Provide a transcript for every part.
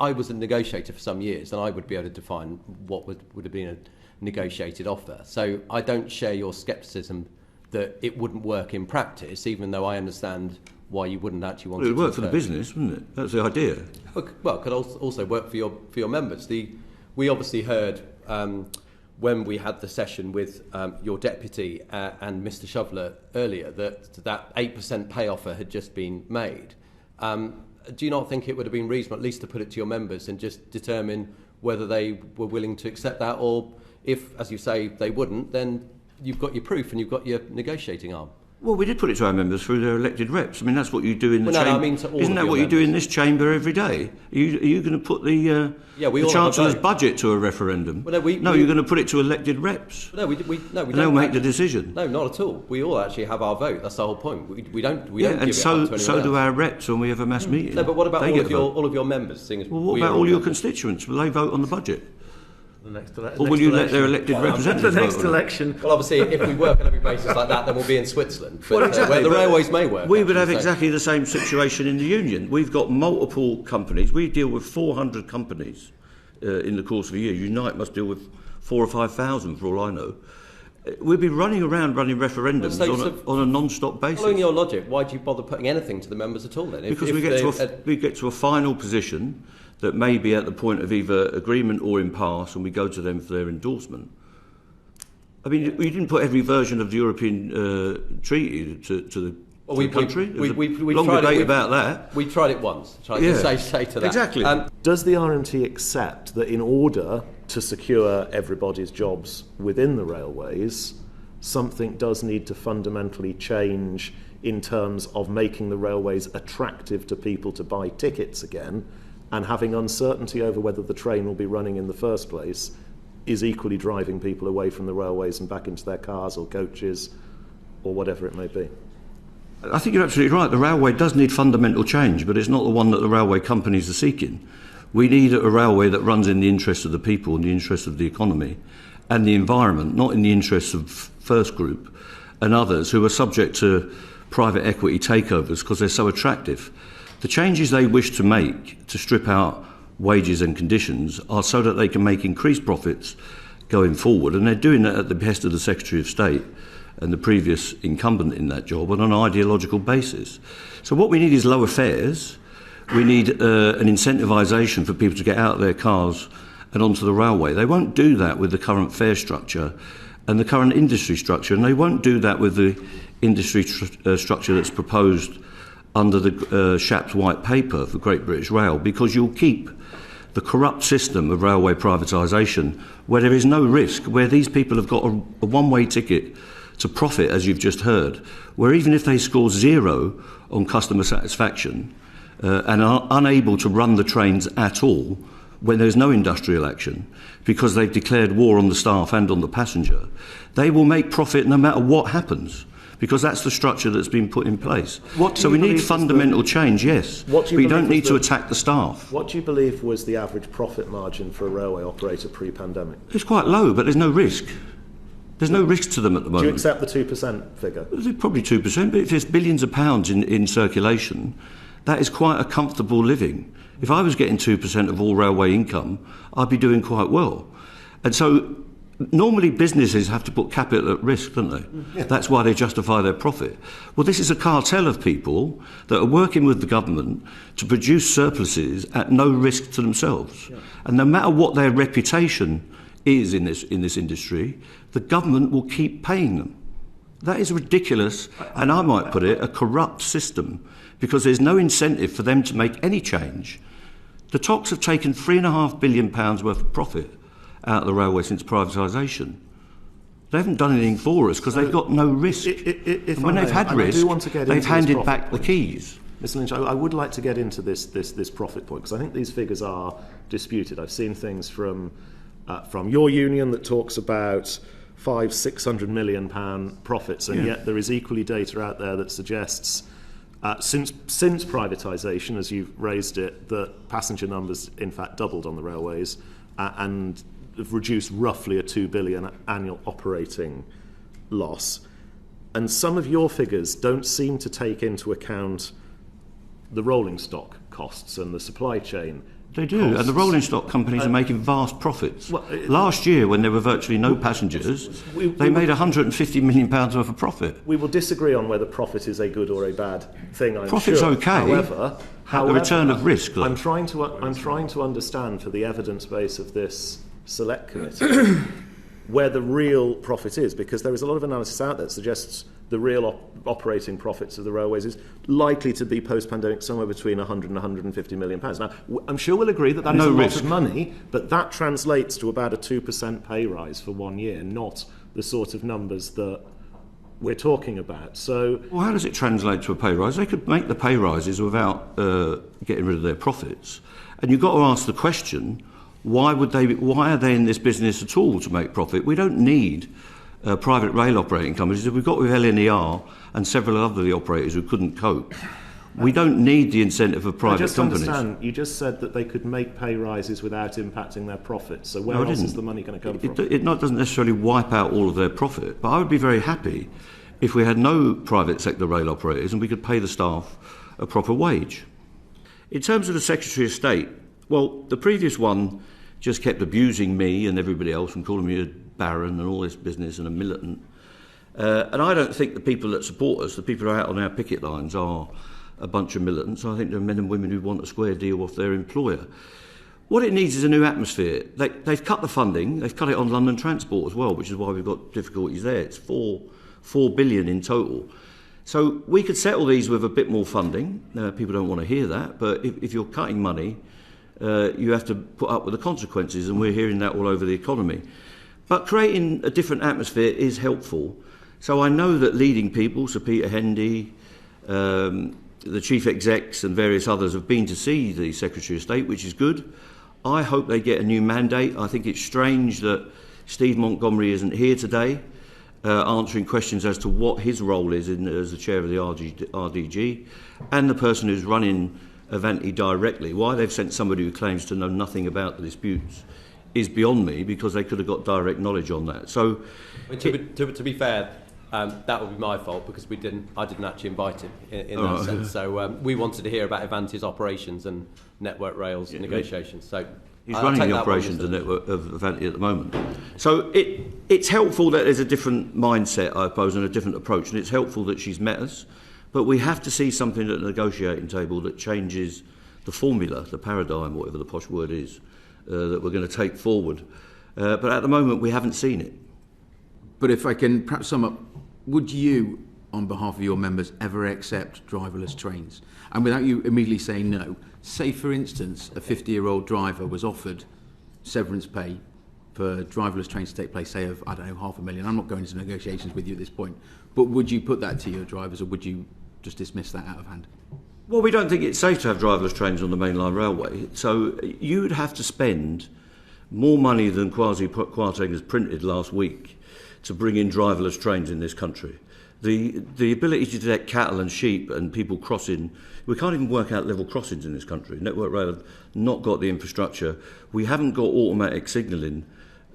I was a negotiator for some years, and I would be able to define what would have been a negotiated offer. So I don't share your scepticism that it wouldn't work in practice, even though I understand why you wouldn't actually want it to. It would work for the business, wouldn't it? That's the idea. Well, it could also work for your members. We obviously heard when we had the session with your deputy and Mr. Shoveler earlier that 8% pay offer had just been made. Do you not think it would have been reasonable at least to put it to your members and just determine whether they were willing to accept that, or if, as you say, they wouldn't, then you've got your proof and you've got your negotiating arm? Well, we did put it to our members through their elected reps. I mean, that's what you do in the chamber. No, I mean to all Isn't that what you do in this chamber every day? Are you going to put the Chancellor's budget to a referendum? Well, you're going to put it to elected reps. No, we don't. They'll make the decision. No, not at all. We all actually have our vote. That's the whole point. We don't. We don't. And give it up to anyone so do else. our reps when we have a mass meeting. No, but what about all of your members? Well, what about all your constituents? Will they vote on the budget? Or will you let their elected representatives the next vote election? Well, obviously, if we work on every basis like that, then we'll be in Switzerland. But, exactly. Where the railways may work. We would have exactly the same situation in the union. We've got multiple companies. We deal with 400 companies in the course of a year. Unite must deal with 4,000 or 5,000, for all I know. We'll be running around running referendums on a non-stop basis. Following your logic, why do you bother putting anything to the members at all then? Because we get to a final position that may be at the point of either agreement or impasse, and we go to them for their endorsement. I mean, we didn't put every version of the European treaty to the country. We've long debate about that. We tried it once. Say to that. Exactly. Does the RMT accept that in order to secure everybody's jobs within the railways, something does need to fundamentally change in terms of making the railways attractive to people to buy tickets again, and having uncertainty over whether the train will be running in the first place is equally driving people away from the railways and back into their cars or coaches or whatever it may be? I think you're absolutely right. The railway does need fundamental change, but it's not the one that the railway companies are seeking. We need a railway that runs in the interest of the people, in the interest of the economy and the environment, not in the interests of First Group and others who are subject to private equity takeovers because they're so attractive. The changes they wish to make to strip out wages and conditions are so that they can make increased profits going forward, and they're doing that at the behest of the Secretary of State and the previous incumbent in that job on an ideological basis. So what we need is lower fares. We need an incentivisation for people to get out of their cars and onto the railway. They won't do that with the current fare structure and the current industry structure, and they won't do that with the industry structure that's proposed under the Shapps White Paper for Great British Rail, because you'll keep the corrupt system of railway privatisation where there is no risk, where these people have got a one-way ticket to profit, as you've just heard, where even if they score 0 on customer satisfaction and are unable to run the trains at all when there's no industrial action because they've declared war on the staff and on the passenger, they will make profit no matter what happens, because that's the structure that's been put in place. So we need fundamental change, yes. We don't need to attack the staff. What do you believe was the average profit margin for a railway operator pre-pandemic? It's quite low, but there's no risk. There's no risk to them at the moment. Do you accept the 2% figure? Probably 2%, but if there's billions of pounds in circulation, that is quite a comfortable living. If I was getting 2% of all railway income, I'd be doing quite well. And so normally businesses have to put capital at risk, don't they? Yeah. That's why they justify their profit. Well, this is a cartel of people that are working with the government to produce surpluses at no risk to themselves. Yeah. And no matter what their reputation is in this industry, the government will keep paying them. That is ridiculous, and I might put it, a corrupt system, because there's no incentive for them to make any change. The TOCs have taken £3.5 billion worth of profit out of the railway since privatisation. They haven't done anything for us because they've got no risk. And when they've had risk, they've handed back the keys. Mr. Lynch, I would like to get into this profit point, because I think these figures are disputed. I've seen things from your union that talks about £500-600 million profits, and yet there is equally data out there that suggests since privatisation, as you've raised it, that passenger numbers in fact doubled on the railways and have reduced roughly a £2 billion annual operating loss. And some of your figures don't seem to take into account the rolling stock costs and the supply chain They do, and the rolling stock companies are making vast profits. Last year, when there were virtually no passengers, they made £150 million worth of profit. We will disagree on whether profit is a good or a bad thing, I'm Profit's sure. okay, However, the return of risk, though. I'm trying to understand, for the evidence base of this select committee, where the real profit is, because there is a lot of analysis out there that suggests the real operating profits of the railways is likely to be post-pandemic somewhere between 100 and 150 million pounds. Now, I'm sure we'll agree that is a lot of money, but that translates to about a 2% pay rise for 1 year, not the sort of numbers that we're talking about. So, well, how does it translate to a pay rise? They could make the pay rises without getting rid of their profits. And you've got to ask the question, why are they in this business at all to make profit? We don't need private rail operating companies. We've got with LNER and several other operators who couldn't cope. We don't need the incentive of private companies. Understand, you just said that they could make pay rises without impacting their profits. So where else is the money going to come from? It doesn't necessarily wipe out all of their profit, but I would be very happy if we had no private sector rail operators and we could pay the staff a proper wage. In terms of the Secretary of State, well, the previous one just kept abusing me and everybody else and calling me a baron and all this business and a militant. And I don't think the people that support us, the people who are out on our picket lines, are a bunch of militants. I think they're men and women who want a square deal off their employer. What it needs is a new atmosphere. They've cut the funding. They've cut it on London Transport as well, which is why we've got difficulties there. It's $4 billion in total. So we could settle these with a bit more funding. People don't want to hear that, but if you're cutting money, you have to put up with the consequences, and we're hearing that all over the economy. But creating a different atmosphere is helpful. So I know that leading people, Sir Peter Hendy, the chief execs and various others have been to see the Secretary of State, which is good. I hope they get a new mandate. I think it's strange that Steve Montgomery isn't here today answering questions as to what his role is as the chair of the RDG and the person who's running Avanti directly. Why they've sent somebody who claims to know nothing about the disputes is beyond me, because they could have got direct knowledge on that. So, to be fair, that would be my fault, because I didn't actually invite him in that sense. So we wanted to hear about Avanti's operations and Network Rail's negotiations. So he's running the operations of Avanti at the moment. So it's helpful that there's a different mindset, I suppose, and a different approach, and it's helpful that she's met us. But we have to see something at the negotiating table that changes the formula, the paradigm, whatever the posh word is, that we're going to take forward. But at the moment, we haven't seen it. But if I can perhaps sum up, would you, on behalf of your members, ever accept driverless trains? And without you immediately saying no, say, for instance, a 50-year-old driver was offered severance pay for driverless trains to take place, say, of, I don't know, $500,000. I'm not going into negotiations with you at this point. But would you put that to your drivers, or would you just dismiss that out of hand? Well, we don't think it's safe to have driverless trains on the mainline railway. So you'd have to spend more money than Kwasi Kwarteng has printed last week to bring in driverless trains in this country. The ability to detect cattle and sheep and people crossing, we can't even work out level crossings in this country. Network Rail have not got the infrastructure. We haven't got automatic signalling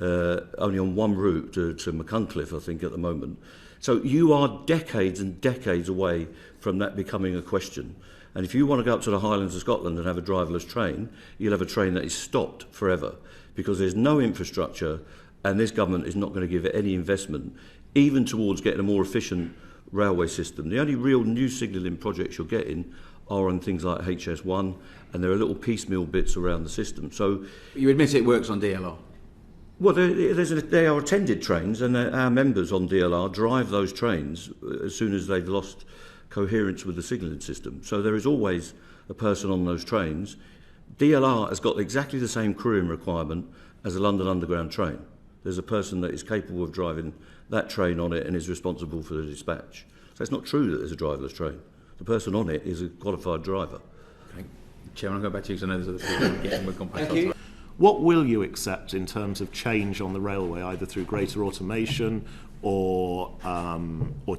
only on one route to Machynlleth, I think, at the moment. So you are decades and decades away from that becoming a question. And if you want to go up to the Highlands of Scotland and have a driverless train, you'll have a train that is stopped forever, because there's no infrastructure, and this government is not going to give it any investment, even towards getting a more efficient railway system. The only real new signalling projects you're getting are on things like HS1, and there are little piecemeal bits around the system. So you admit it works on DLR? Well, they are attended trains, and our members on DLR drive those trains as soon as they've lost coherence with the signalling system. So there is always a person on those trains. DLR has got exactly the same crewing requirement as a London Underground train. There's a person that is capable of driving that train on it and is responsible for the dispatch. So it's not true that there's a driverless train. The person on it is a qualified driver. Okay. Chairman, I'll go back to you, because I know there's other people getting more complex. Thank you. What will you accept in terms of change on the railway, either through greater automation or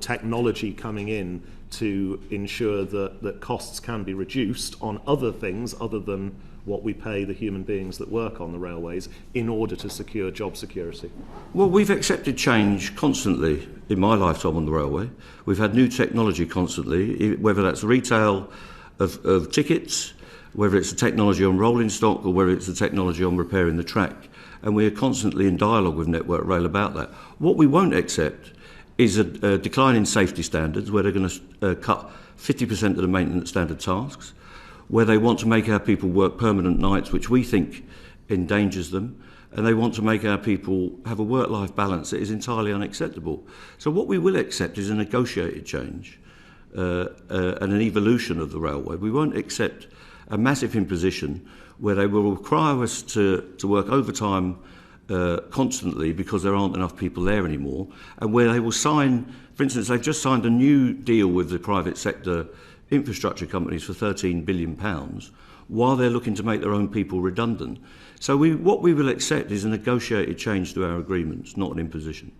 technology coming in to ensure that costs can be reduced on other things other than what we pay the human beings that work on the railways in order to secure job security? Well, we've accepted change constantly in my lifetime on the railway. We've had new technology constantly, whether that's retail of tickets, whether it's the technology on rolling stock or whether it's the technology on repairing the track. And we are constantly in dialogue with Network Rail about that. What we won't accept is a decline in safety standards, where they're going to cut 50% of the maintenance standard tasks, where they want to make our people work permanent nights, which we think endangers them, and they want to make our people have a work-life balance that is entirely unacceptable. So what we will accept is a negotiated change and an evolution of the railway. We won't accept a massive imposition where they will require us to work overtime constantly because there aren't enough people there anymore, and where they will sign, for instance, they've just signed a new deal with the private sector infrastructure companies for £13 billion while they're looking to make their own people redundant. So what we will accept is a negotiated change to our agreements, not an imposition.